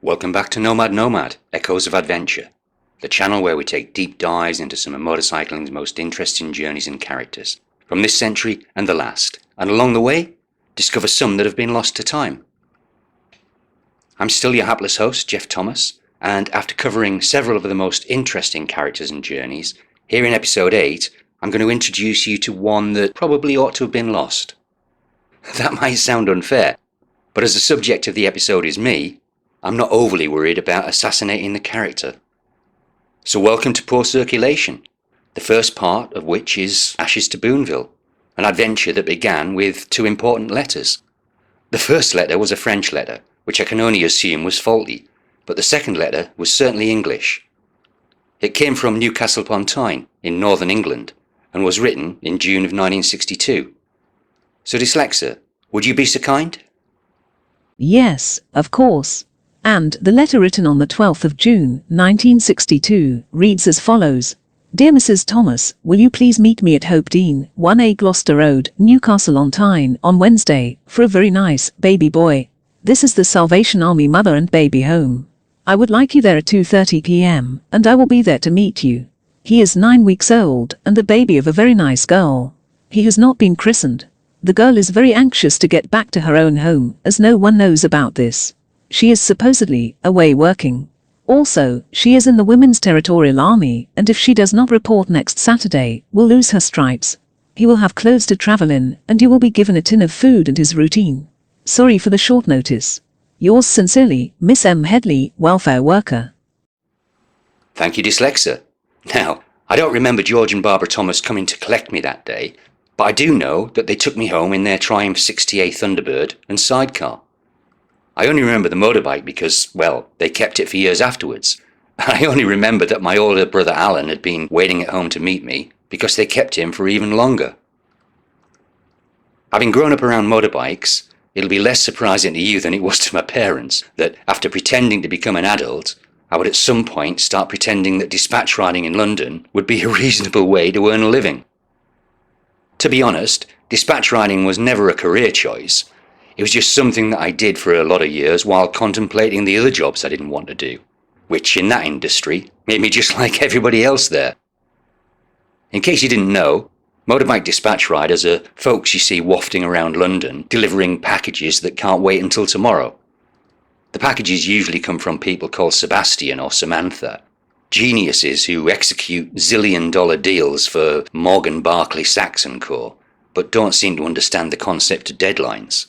Welcome back to Nomad, Echoes of Adventure, the channel where we take deep dives into some of motorcycling's most interesting journeys and characters, from this century and the last, and along the way, discover some that have been lost to time. I'm still your hapless host, Geoff Thomas, and after covering several of the most interesting characters and journeys, here in episode 8, I'm going to introduce you to one that probably ought to have been lost. That might sound unfair, but as the subject of the episode is me, I'm not overly worried about assassinating the character. So welcome to Poor Circulation, the first part of which is Ashes to Boonville, an adventure that began with 2 important letters. The first letter was a French letter, which I can only assume was faulty, but the second letter was certainly English. It came from Newcastle upon Tyne in northern England and was written in June of 1962. So Dyslexia, would you be so kind? Yes, of course. And the letter written on the 12th of June, 1962, reads as follows. Dear Mrs. Thomas, will you please meet me at Hope Dean, 1A Gloucester Road, Newcastle on Tyne, on Wednesday, for a very nice baby boy. This is the Salvation Army mother and baby home. I would like you there at 2:30 p.m, and I will be there to meet you. He is 9 weeks old, and the baby of a very nice girl. He has not been christened. The girl is very anxious to get back to her own home, as no one knows about this. She is supposedly away working. Also, she is in the Women's Territorial Army, and if she does not report next Saturday, will lose her stripes. He will have clothes to travel in, and you will be given a tin of food and his routine. Sorry for the short notice. Yours sincerely, Miss M. Headley, welfare worker. Thank you, Dyslexia. Now, I don't remember George and Barbara Thomas coming to collect me that day, but I do know that they took me home in their Triumph 60A Thunderbird and sidecar. I only remember the motorbike because, well, they kept it for years afterwards. I only remember that my older brother Alan had been waiting at home to meet me because they kept him for even longer. Having grown up around motorbikes, it'll be less surprising to you than it was to my parents that after pretending to become an adult, I would at some point start pretending that dispatch riding in London would be a reasonable way to earn a living. To be honest, dispatch riding was never a career choice. It was just something that I did for a lot of years while contemplating the other jobs I didn't want to do, which in that industry made me just like everybody else there. In case you didn't know, motorbike dispatch riders are folks you see wafting around London delivering packages that can't wait until tomorrow. The packages usually come from people called Sebastian or Samantha, geniuses who execute zillion-dollar deals for Morgan Barclay Saxon Co., but don't seem to understand the concept of deadlines.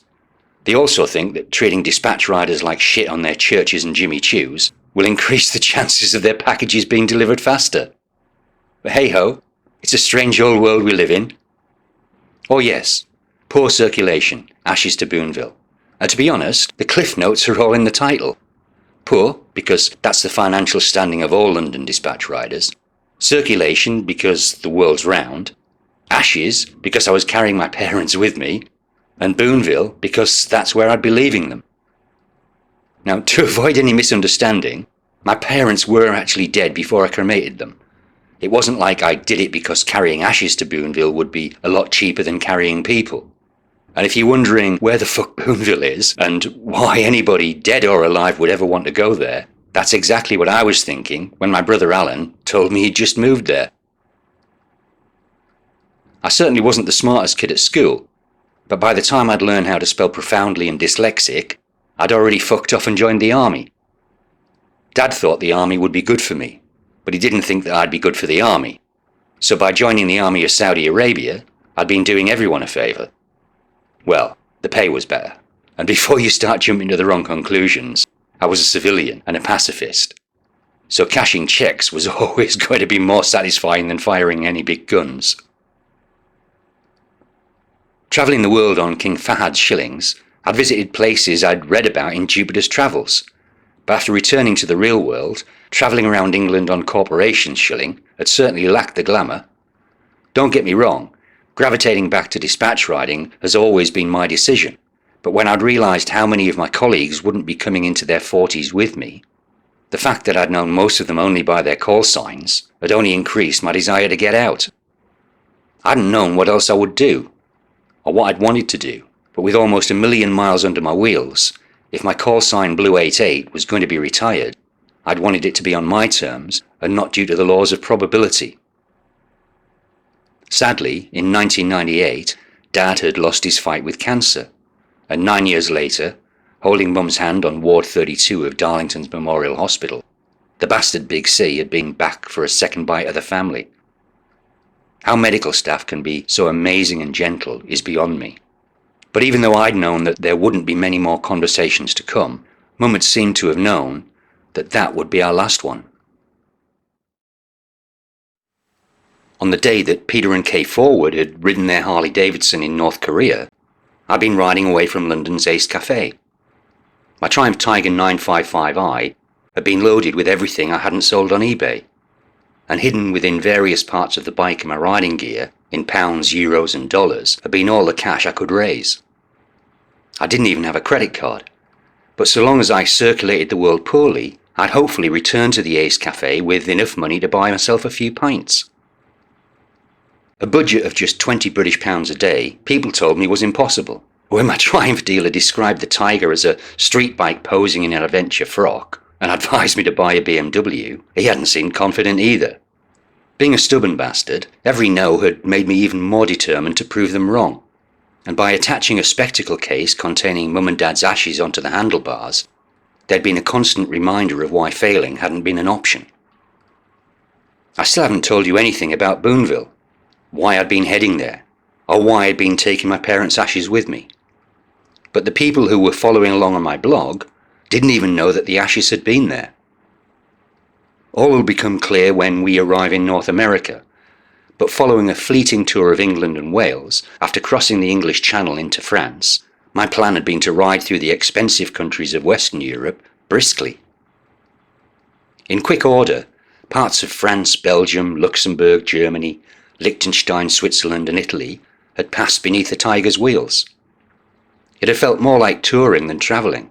They also think that treating dispatch riders like shit on their churches and Jimmy Choos will increase the chances of their packages being delivered faster. But hey-ho, it's a strange old world we live in. Oh yes, Poor Circulation, Ashes to Boonville. And to be honest, the cliff notes are all in the title. Poor, because that's the financial standing of all London dispatch riders. Circulation, because the world's round. Ashes, because I was carrying my parents with me. And Boonville, because that's where I'd be leaving them. Now, to avoid any misunderstanding, my parents were actually dead before I cremated them. It wasn't like I did it because carrying ashes to Boonville would be a lot cheaper than carrying people. And if you're wondering where the fuck Boonville is, and why anybody dead or alive would ever want to go there, that's exactly what I was thinking when my brother Alan told me he'd just moved there. I certainly wasn't the smartest kid at school, but by the time I'd learned how to spell profoundly and dyslexic, I'd already fucked off and joined the army. Dad thought the army would be good for me, but he didn't think that I'd be good for the army. So by joining the army of Saudi Arabia, I'd been doing everyone a favour. Well, the pay was better, and before you start jumping to the wrong conclusions, I was a civilian and a pacifist. So cashing cheques was always going to be more satisfying than firing any big guns. Travelling the world on King Fahad's shillings, I'd visited places I'd read about in Jupiter's Travels. But after returning to the real world, travelling around England on corporation shilling had certainly lacked the glamour. Don't get me wrong, gravitating back to dispatch riding has always been my decision, but when I'd realised how many of my colleagues wouldn't be coming into their 40s with me, the fact that I'd known most of them only by their call signs had only increased my desire to get out. I hadn't known what else I would do, or what I'd wanted to do, but with almost 1 million miles under my wheels, if my call sign Blue 88 was going to be retired, I'd wanted it to be on my terms and not due to the laws of probability. Sadly, in 1998, Dad had lost his fight with cancer, and 9 years later, holding Mum's hand on Ward 32 of Darlington's Memorial Hospital, the bastard Big C had been back for a second bite of the family. How medical staff can be so amazing and gentle is beyond me. But even though I'd known that there wouldn't be many more conversations to come, Mum had seemed to have known that that would be our last one. On the day that Peter and Kay Forward had ridden their Harley-Davidson in North Korea, I'd been riding away from London's Ace Cafe. My Triumph Tiger 955i had been loaded with everything I hadn't sold on eBay, and hidden within various parts of the bike and my riding gear, in pounds, euros and dollars, had been all the cash I could raise. I didn't even have a credit card, but so long as I circulated the world poorly, I'd hopefully return to the Ace Cafe with enough money to buy myself a few pints. A budget of just £20 a day, people told me was impossible. When my Triumph dealer described the Tiger as a street bike posing in an adventure frock and advised me to buy a BMW, he hadn't seemed confident either. Being a stubborn bastard, every no had made me even more determined to prove them wrong, and by attaching a spectacle case containing Mum and Dad's ashes onto the handlebars, there'd been a constant reminder of why failing hadn't been an option. I still haven't told you anything about Boonville, why I'd been heading there, or why I'd been taking my parents' ashes with me. But the people who were following along on my blog didn't even know that the ashes had been there. All will become clear when we arrive in North America, but following a fleeting tour of England and Wales, after crossing the English Channel into France, my plan had been to ride through the expensive countries of Western Europe briskly. In quick order, parts of France, Belgium, Luxembourg, Germany, Liechtenstein, Switzerland and Italy had passed beneath the Tiger's wheels. It had felt more like touring than travelling,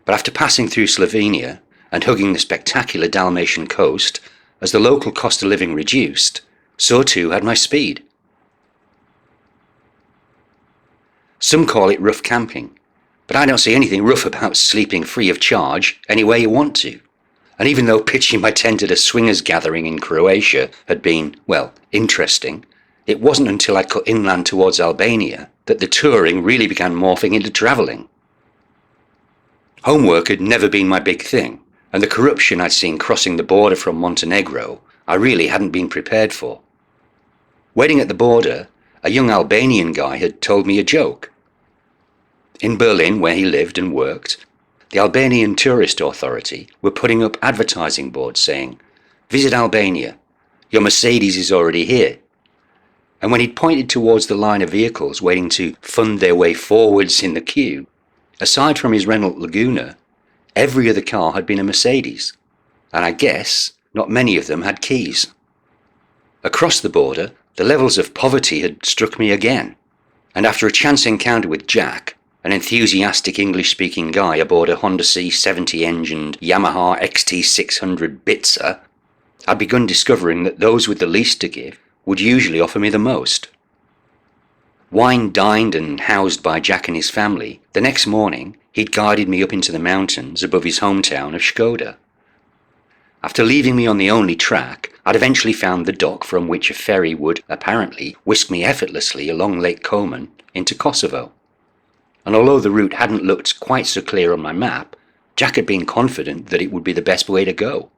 but after passing through Slovenia and hugging the spectacular Dalmatian coast, as the local cost of living reduced, so too had my speed. Some call it rough camping, but I don't see anything rough about sleeping free of charge anywhere you want to. And even though pitching my tent at a swingers gathering in Croatia had been, well, interesting, it wasn't until I cut inland towards Albania that the touring really began morphing into travelling. Homework had never been my big thing, and the corruption I'd seen crossing the border from Montenegro I really hadn't been prepared for. Waiting at the border, a young Albanian guy had told me a joke. In Berlin, where he lived and worked, the Albanian Tourist Authority were putting up advertising boards saying, "Visit Albania, your Mercedes is already here." And when he'd pointed towards the line of vehicles waiting to fund their way forwards in the queue, aside from his Renault Laguna, every other car had been a Mercedes, and I guess not many of them had keys. Across the border, the levels of poverty had struck me again, and after a chance encounter with Jack, an enthusiastic English-speaking guy aboard a Honda C70-engined Yamaha XT600 Bitzer, I'd begun discovering that those with the least to give would usually offer me the most. Wine-dined and housed by Jack and his family, the next morning he'd guided me up into the mountains above his hometown of Škoda. After leaving me on the only track, I'd eventually found the dock from which a ferry would, apparently, whisk me effortlessly along Lake Komen into Kosovo. And although the route hadn't looked quite so clear on my map, Jack had been confident that it would be the best way to go.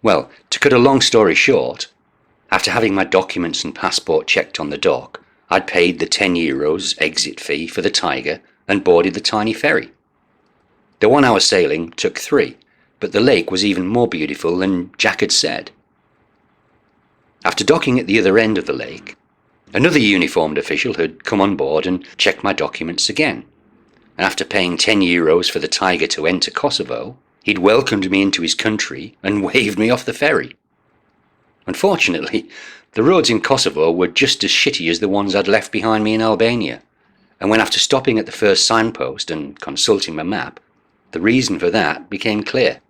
Well, to cut a long story short, after having my documents and passport checked on the dock, I'd paid the €10 exit fee for the Tiger and boarded the tiny ferry. The 1 hour sailing took 3, but the lake was even more beautiful than Jack had said. After docking at the other end of the lake, another uniformed official had come on board and checked my documents again, and after paying €10 for the Tiger to enter Kosovo, he'd welcomed me into his country and waved me off the ferry. Unfortunately, the roads in Kosovo were just as shitty as the ones I'd left behind me in Albania, and when after stopping at the first signpost and consulting my map, the reason for that became clear.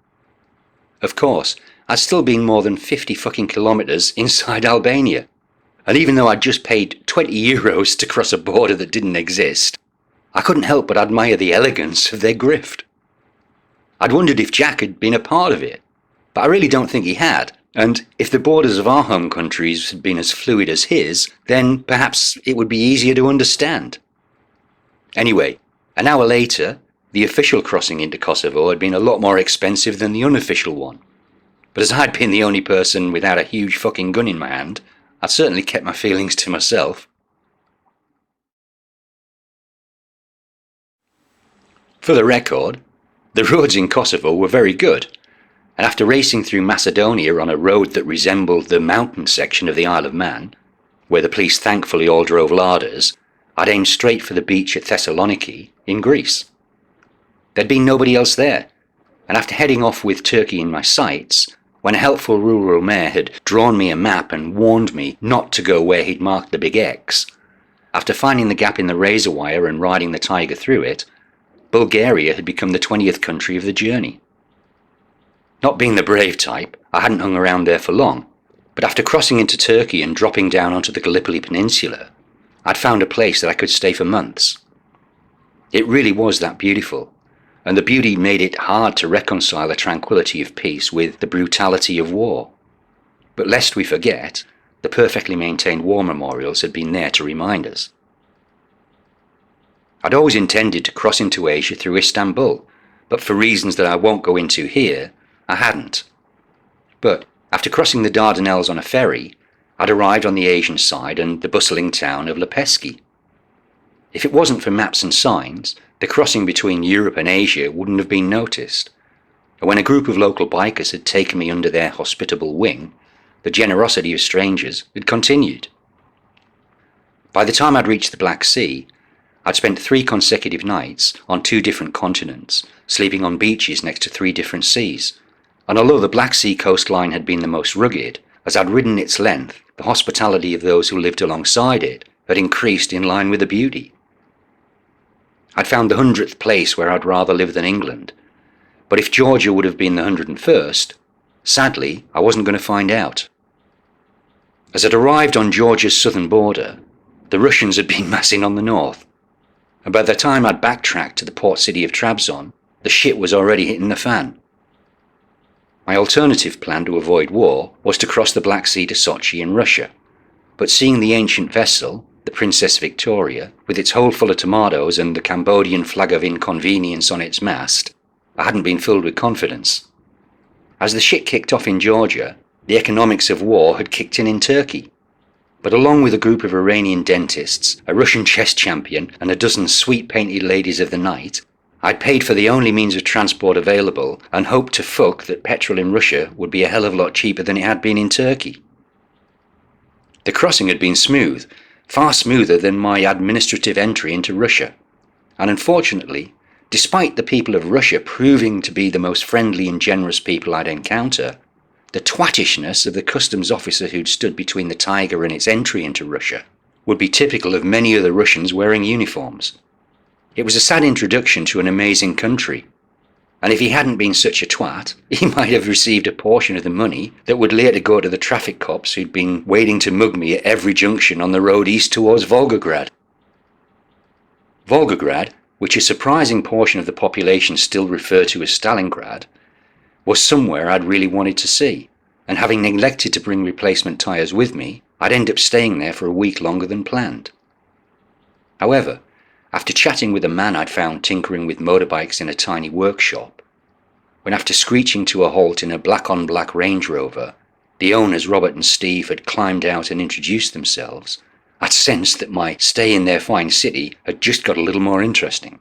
Of course, I'd still been more than 50 fucking kilometres inside Albania, and even though I'd just paid €20 to cross a border that didn't exist, I couldn't help but admire the elegance of their grift. I'd wondered if Jack had been a part of it, but I really don't think he had, and if the borders of our home countries had been as fluid as his, then perhaps it would be easier to understand. Anyway, an hour later, the official crossing into Kosovo had been a lot more expensive than the unofficial one. But as I'd been the only person without a huge fucking gun in my hand, I'd certainly kept my feelings to myself. For the record, the roads in Kosovo were very good, and after racing through Macedonia on a road that resembled the mountain section of the Isle of Man, where the police thankfully all drove larders, I'd aimed straight for the beach at Thessaloniki in Greece. There'd been nobody else there, and after heading off with Turkey in my sights, when a helpful rural mayor had drawn me a map and warned me not to go where he'd marked the big X, after finding the gap in the razor wire and riding the tiger through it, Bulgaria had become the 20th country of the journey. Not being the brave type, I hadn't hung around there for long, but after crossing into Turkey and dropping down onto the Gallipoli Peninsula, I'd found a place that I could stay for months. It really was that beautiful, and the beauty made it hard to reconcile the tranquility of peace with the brutality of war. But lest we forget, the perfectly maintained war memorials had been there to remind us. I'd always intended to cross into Asia through Istanbul, but for reasons that I won't go into here, I hadn't. But after crossing the Dardanelles on a ferry, I'd arrived on the Asian side and the bustling town of Lepeski. If it wasn't for maps and signs, the crossing between Europe and Asia wouldn't have been noticed. And when a group of local bikers had taken me under their hospitable wing, the generosity of strangers had continued. By the time I'd reached the Black Sea, I'd spent 3 consecutive nights on 2 different continents, sleeping on beaches next to 3 different seas. And although the Black Sea coastline had been the most rugged, as I'd ridden its length, the hospitality of those who lived alongside it had increased in line with the beauty. I'd found the 100th place where I'd rather live than England, but if Georgia would have been the 101st, sadly, I wasn't going to find out. As I'd arrived on Georgia's southern border, the Russians had been massing on the north, and by the time I'd backtracked to the port city of Trabzon, the shit was already hitting the fan. My alternative plan to avoid war was to cross the Black Sea to Sochi in Russia, but seeing the ancient vessel, the Princess Victoria, with its hold full of tomatoes and the Cambodian flag of inconvenience on its mast, I hadn't been filled with confidence. As the shit kicked off in Georgia, the economics of war had kicked in Turkey. But along with a group of Iranian dentists, a Russian chess champion, and a dozen sweet-painted ladies of the night, I'd paid for the only means of transport available and hoped to fuck that petrol in Russia would be a hell of a lot cheaper than it had been in Turkey. The crossing had been smooth, far smoother than my administrative entry into Russia, and unfortunately, despite the people of Russia proving to be the most friendly and generous people I'd encounter, the twattishness of the customs officer who'd stood between the tiger and its entry into Russia would be typical of many other Russians wearing uniforms. It was a sad introduction to an amazing country, and if he hadn't been such a twat, he might have received a portion of the money that would later go to the traffic cops who'd been waiting to mug me at every junction on the road east towards Volgograd. Volgograd, which a surprising portion of the population still refer to as Stalingrad, was somewhere I'd really wanted to see, and having neglected to bring replacement tyres with me, I'd end up staying there for a week longer than planned. However, after chatting with a man I'd found tinkering with motorbikes in a tiny workshop, when after screeching to a halt in a black-on-black Range Rover, the owners Robert and Steve had climbed out and introduced themselves, I'd sensed that my stay in their fine city had just got a little more interesting.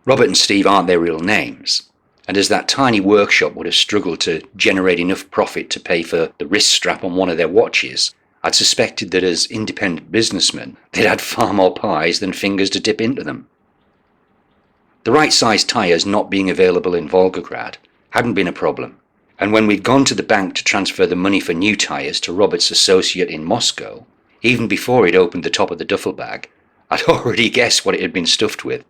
Robert and Steve aren't their real names, and as that tiny workshop would have struggled to generate enough profit to pay for the wrist strap on one of their watches, I'd suspected that as independent businessmen, they'd had far more pies than fingers to dip into them. The right-sized tyres not being available in Volgograd hadn't been a problem, and when we'd gone to the bank to transfer the money for new tyres to Robert's associate in Moscow, even before he'd opened the top of the duffel bag, I'd already guessed what it had been stuffed with.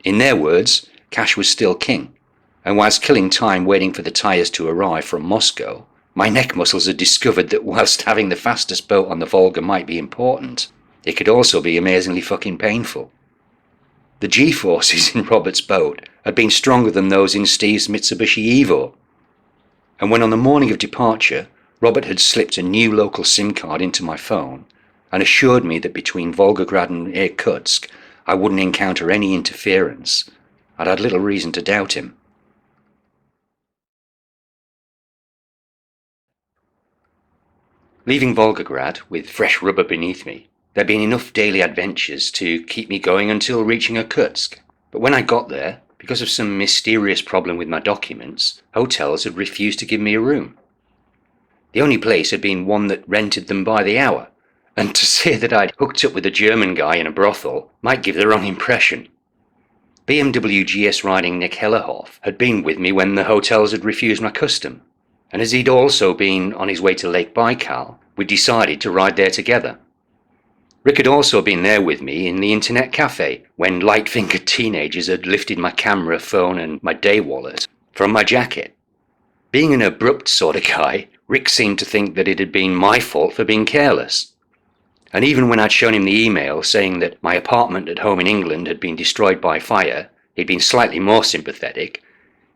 In their words, cash was still king, and whilst killing time waiting for the tyres to arrive from Moscow, my neck muscles had discovered that whilst having the fastest boat on the Volga might be important, it could also be amazingly fucking painful. The G-forces in Robert's boat had been stronger than those in Steve's Mitsubishi Evo. And when on the morning of departure, Robert had slipped a new local SIM card into my phone and assured me that between Volgograd and Irkutsk I wouldn't encounter any interference, I'd had little reason to doubt him. Leaving Volgograd with fresh rubber beneath me, there'd been enough daily adventures to keep me going until reaching Irkutsk. But when I got there, because of some mysterious problem with my documents, hotels had refused to give me a room. The only place had been one that rented them by the hour, and to say that I'd hooked up with a German guy in a brothel might give the wrong impression. BMW GS riding Nick Hellerhoff had been with me when the hotels had refused my custom, and as he'd also been on his way to Lake Baikal, we decided to ride there together. Rick had also been there with me in the internet cafe when light-fingered teenagers had lifted my camera, phone and my day wallet from my jacket. Being an abrupt sort of guy, Rick seemed to think that it had been my fault for being careless. And even when I'd shown him the email saying that my apartment at home in England had been destroyed by fire, he'd been slightly more sympathetic.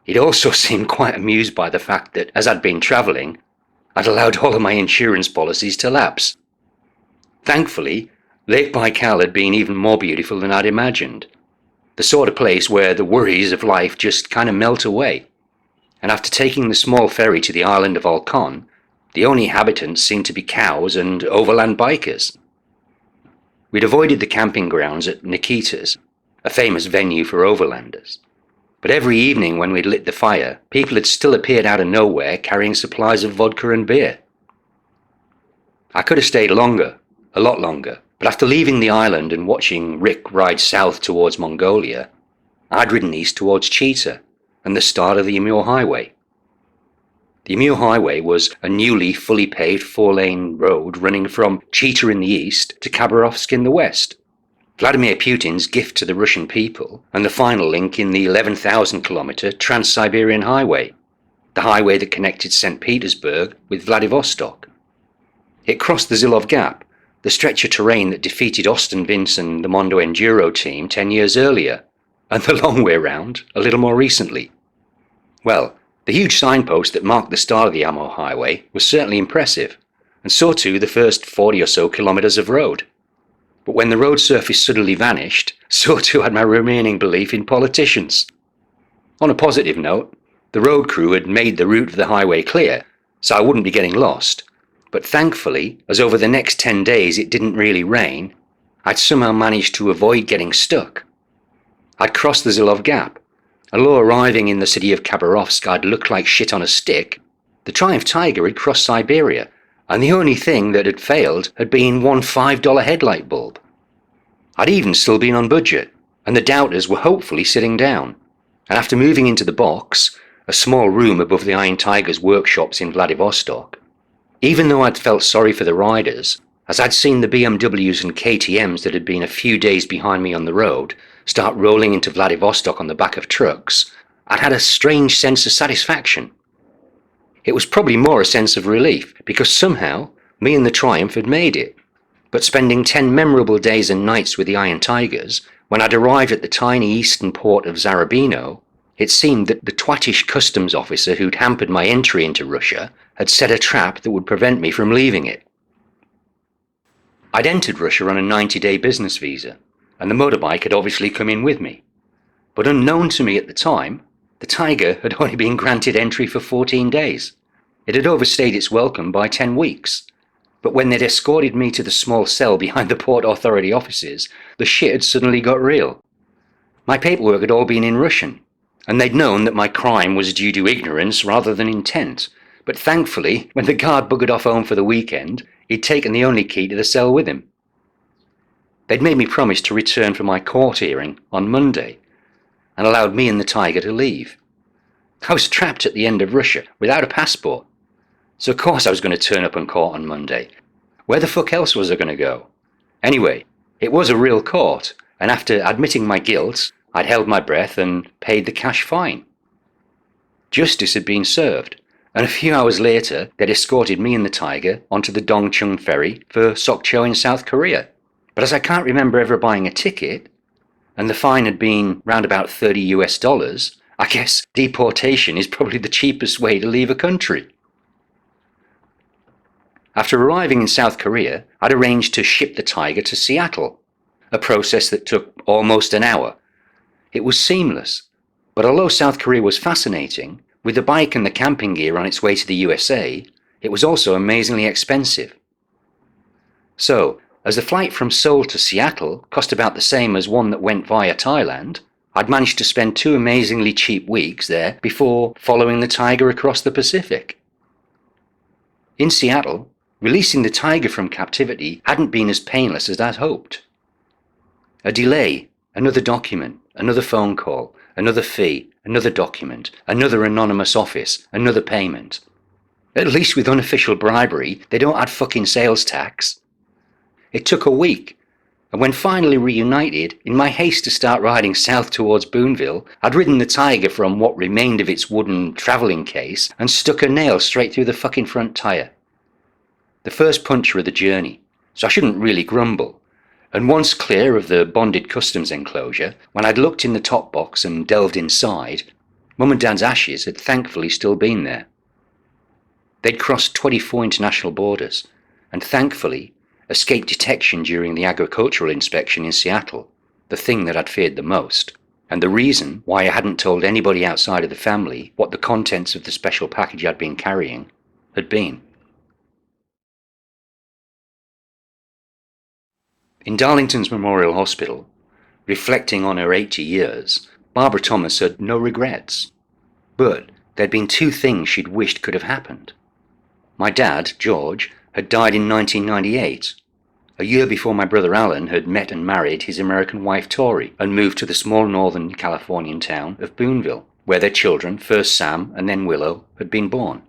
He'd also seemed quite amused by the fact that, as I'd been travelling, I'd allowed all of my insurance policies to lapse. Thankfully, Lake Baikal had been even more beautiful than I'd imagined. The sort of place where the worries of life just kind of melt away. And after taking the small ferry to the island of Olkhon, the only inhabitants seemed to be cows and overland bikers. We'd avoided the camping grounds at Nikita's, a famous venue for overlanders. But every evening when we'd lit the fire, people had still appeared out of nowhere carrying supplies of vodka and beer. I could have stayed longer, a lot longer, but after leaving the island and watching Rick ride south towards Mongolia, I'd ridden east towards Chita and the start of the Amur Highway. The Amur Highway was a newly fully paved 4-lane road running from Chita in the east to Khabarovsk in the west. Vladimir Putin's gift to the Russian people, and the final link in the 11,000-kilometer Trans-Siberian Highway, the highway that connected St. Petersburg with Vladivostok. It crossed the Zilov Gap, the stretch of terrain that defeated Austin Vince and the Mondo Enduro team 10 years earlier, and the long way round a little more recently. Well, the huge signpost that marked the start of the Amur Highway was certainly impressive, and so too the first 40 or so kilometres of road. But when the road surface suddenly vanished, so too had my remaining belief in politicians. On a positive note, the road crew had made the route of the highway clear, so I wouldn't be getting lost. But thankfully, as over the next 10 days it didn't really rain, I'd somehow managed to avoid getting stuck. I'd crossed the Zilov Gap, and although arriving in the city of Khabarovsk I'd looked like shit on a stick, the Triumph Tiger had crossed Siberia, and the only thing that had failed had been one $5 headlight bulb. I'd even still been on budget, and the doubters were hopefully sitting down, and after moving into the box, a small room above the Iron Tiger's workshops in Vladivostok, even though I'd felt sorry for the riders, as I'd seen the BMWs and KTMs that had been a few days behind me on the road start rolling into Vladivostok on the back of trucks, I'd had a strange sense of satisfaction. It was probably more a sense of relief, because somehow me and the Triumph had made it. But spending 10 memorable days and nights with the Iron Tigers, when I'd arrived at the tiny eastern port of Zarabino, it seemed that the twattish customs officer who'd hampered my entry into Russia had set a trap that would prevent me from leaving it. I'd entered Russia on a 90-day business visa, and the motorbike had obviously come in with me. But unknown to me at the time, the Tiger had only been granted entry for 14 days. It had overstayed its welcome by 10 weeks. But when they'd escorted me to the small cell behind the Port Authority offices, the shit had suddenly got real. My paperwork had all been in Russian, and they'd known that my crime was due to ignorance rather than intent. But thankfully, when the guard buggered off home for the weekend, he'd taken the only key to the cell with him. They'd made me promise to return for my court hearing on Monday, and allowed me and the Tiger to leave. I was trapped at the end of Russia without a passport, so of course I was going to turn up in court on Monday. Where the fuck else was I going to go? Anyway, it was a real court, and after admitting my guilt, I'd held my breath and paid the cash fine. Justice had been served, and a few hours later they'd escorted me and the Tiger onto the Dongchung ferry for Sokcho in South Korea. But as I can't remember ever buying a ticket, and the fine had been round about $30, I guess deportation is probably the cheapest way to leave a country. After arriving in South Korea, I'd arranged to ship the tiger to Seattle, a process that took almost an hour. It was seamless, but although South Korea was fascinating, with the bike and the camping gear on its way to the USA, it was also amazingly expensive. So, as the flight from Seoul to Seattle cost about the same as one that went via Thailand, I'd managed to spend 2 amazingly cheap weeks there before following the tiger across the Pacific. In Seattle, releasing the tiger from captivity hadn't been as painless as I'd hoped. A delay, another document, another phone call, another fee, another document, another anonymous office, another payment. At least with unofficial bribery, they don't add fucking sales tax. It took a week, and when finally reunited, in my haste to start riding south towards Boonville, I'd ridden the tiger from what remained of its wooden travelling case and stuck a nail straight through the fucking front tyre. The first puncture of the journey, so I shouldn't really grumble. And once clear of the bonded customs enclosure, when I'd looked in the top box and delved inside, Mum and Dad's ashes had thankfully still been there. They'd crossed 24 international borders, and thankfully escaped detection during the agricultural inspection in Seattle, the thing that I'd feared the most, and the reason why I hadn't told anybody outside of the family what the contents of the special package I'd been carrying had been. In Darlington's Memorial Hospital, reflecting on her 80 years, Barbara Thomas had no regrets. But there'd been 2 things she'd wished could have happened. My dad, George, had died in 1998, a year before my brother Alan had met and married his American wife Tori and moved to the small northern Californian town of Boonville, where their children, first Sam and then Willow, had been born.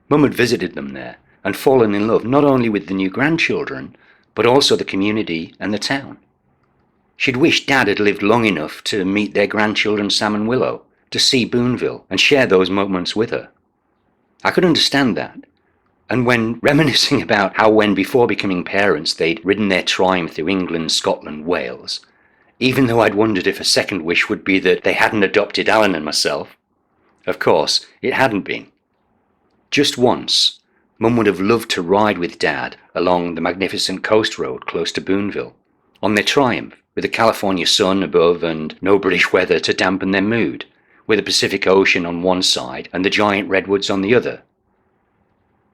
Mum had visited them there and fallen in love not only with the new grandchildren, but also the community and the town. She'd wished Dad had lived long enough to meet their grandchildren Sam and Willow, to see Boonville and share those moments with her. I could understand that. And when reminiscing about how when before becoming parents they'd ridden their Triumph through England, Scotland, Wales, even though I'd wondered if a second wish would be that they hadn't adopted Alan and myself. Of course, it hadn't been. Just once, Mum would have loved to ride with Dad along the magnificent coast road close to Boonville, on their Triumph, with the California sun above and no British weather to dampen their mood, with the Pacific Ocean on one side and the giant redwoods on the other.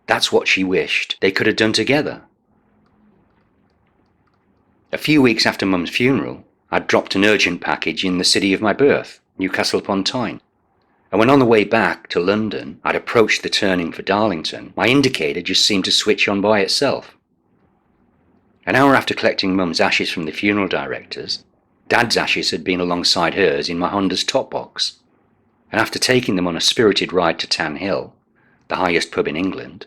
That's what she wished they could have done together. A few weeks after Mum's funeral, I'd dropped an urgent package in the city of my birth, Newcastle upon Tyne. And when on the way back to London, I'd approached the turning for Darlington, my indicator just seemed to switch on by itself. An hour after collecting Mum's ashes from the funeral directors, Dad's ashes had been alongside hers in my Honda's top box. And after taking them on a spirited ride to Tan Hill, the highest pub in England,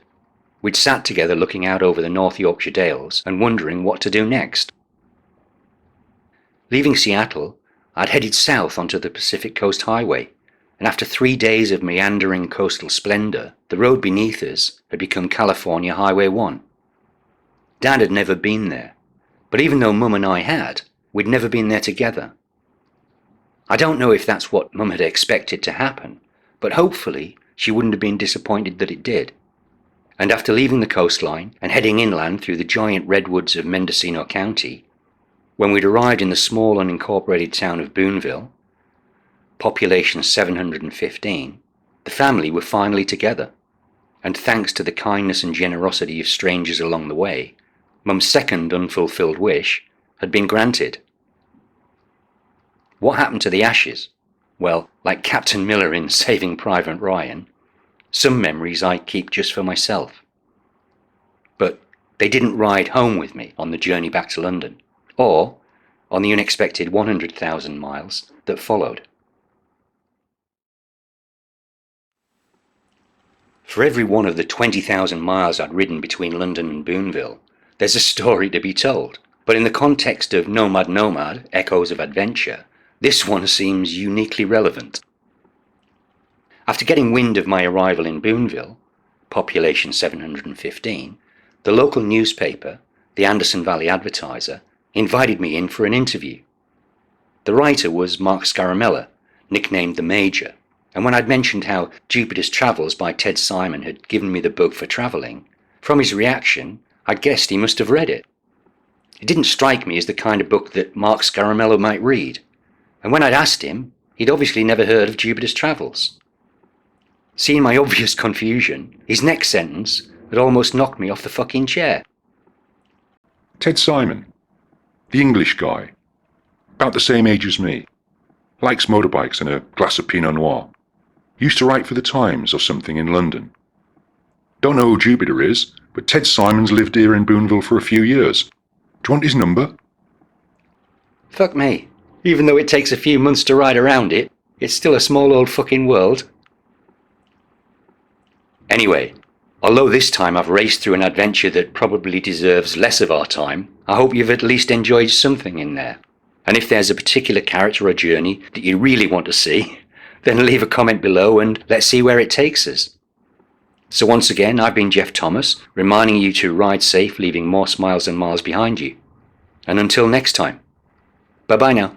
we'd sat together looking out over the North Yorkshire Dales and wondering what to do next. Leaving Seattle, I'd headed south onto the Pacific Coast Highway, and after 3 days of meandering coastal splendour, the road beneath us had become California Highway 1. Dad had never been there, but even though Mum and I had, we'd never been there together. I don't know if that's what Mum had expected to happen, but hopefully she wouldn't have been disappointed that it did. And after leaving the coastline and heading inland through the giant redwoods of Mendocino County, when we'd arrived in the small unincorporated town of Boonville, population 715, the family were finally together, and thanks to the kindness and generosity of strangers along the way, Mum's second unfulfilled wish had been granted. What happened to the ashes? Well, like Captain Miller in Saving Private Ryan, some memories I keep just for myself. But they didn't ride home with me on the journey back to London, or on the unexpected 100,000 miles that followed. For every one of the 20,000 miles I'd ridden between London and Boonville, there's a story to be told. But in the context of Nomad, Echoes of Adventure, this one seems uniquely relevant. After getting wind of my arrival in Boonville, population 715, the local newspaper, the Anderson Valley Advertiser, he invited me in for an interview. The writer was Mark Scaramella, nicknamed the Major, and when I'd mentioned how Jupiter's Travels by Ted Simon had given me the bug for travelling, from his reaction, I guessed he must have read it. It didn't strike me as the kind of book that Mark Scaramella might read, and when I'd asked him, he'd obviously never heard of Jupiter's Travels. Seeing my obvious confusion, his next sentence had almost knocked me off the fucking chair. Ted Simon, the English guy, about the same age as me, likes motorbikes and a glass of Pinot Noir. Used to write for the Times or something in London. Don't know who Jupiter is, but Ted Simon's lived here in Boonville for a few years. Do you want his number? Fuck me. Even though it takes a few months to ride around it, it's still a small old fucking world. Anyway, although this time I've raced through an adventure that probably deserves less of our time, I hope you've at least enjoyed something in there. And if there's a particular character or journey that you really want to see, then leave a comment below and let's see where it takes us. So once again, I've been Geoff Thomas, reminding you to ride safe, leaving more smiles and miles behind you. And until next time, bye-bye now.